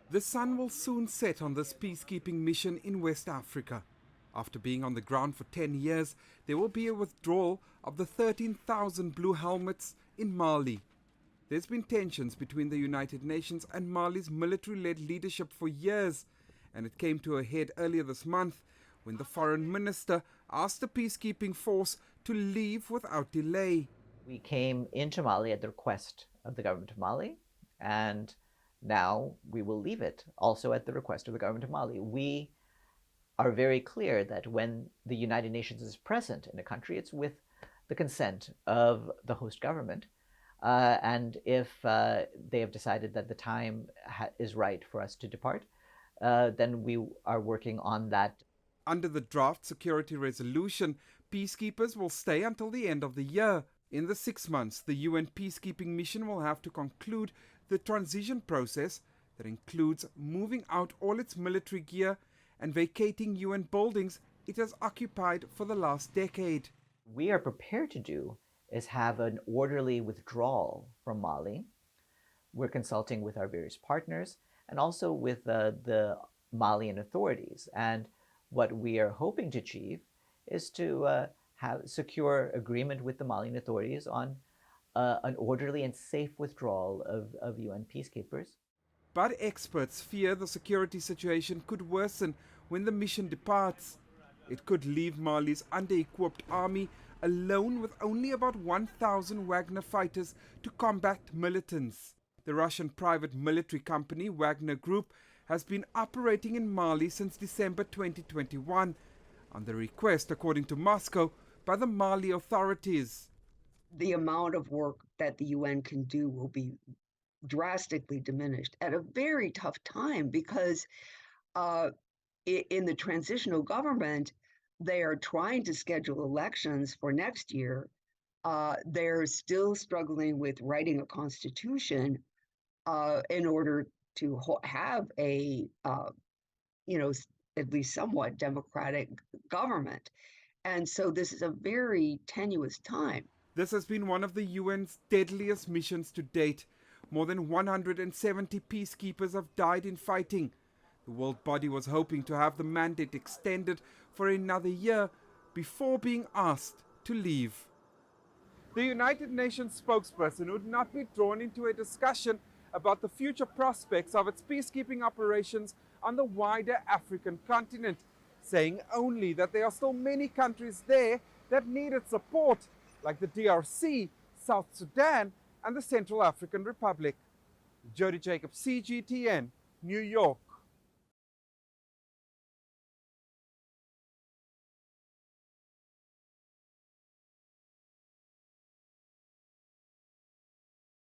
The sun will soon set on this peacekeeping mission in West Africa. After being on the ground for 10 years, there will be a withdrawal of the 13,000 blue helmets in Mali. There's been tensions between the United Nations and Mali's military-led leadership for years, and it came to a head earlier this month when the foreign minister asked the peacekeeping force to leave without delay. We came into Mali at the request of the government of Mali, and now we will leave it also at the request of the government of Mali. We are very clear that when the United Nations is present in a country, it's with the consent of the host government. And if they have decided that the time is right for us to depart, then we are working on that. Under the draft security resolution, peacekeepers will stay until the end of the year. In the 6 months, the UN peacekeeping mission will have to conclude the transition process that includes moving out all its military gear and vacating UN buildings it has occupied for the last decade. We are prepared to do is have an orderly withdrawal from Mali. We're consulting with our various partners and also with the Malian authorities. And what we are hoping to achieve is to secure agreement with the Malian authorities on an orderly and safe withdrawal of UN peacekeepers. But experts fear the security situation could worsen when the mission departs. It could leave Mali's under-equipped army alone with only about 1,000 Wagner fighters to combat militants. The Russian private military company Wagner Group has been operating in Mali since December 2021, on the request, according to Moscow, by the Mali authorities. The amount of work that the UN can do will be drastically diminished at a very tough time because in the transitional government, they are trying to schedule elections for next year. They're still struggling with writing a constitution in order to have a, at least somewhat democratic government. And so this is a very tenuous time. This has been one of the UN's deadliest missions to date. More than 170 peacekeepers have died in fighting. The world body was hoping to have the mandate extended for another year before being asked to leave. The United Nations spokesperson would not be drawn into a discussion about the future prospects of its peacekeeping operations on the wider African continent, saying only that there are still many countries there that need its support, like the DRC, South Sudan, and the Central African Republic. Jody Jacobs, CGTN, New York.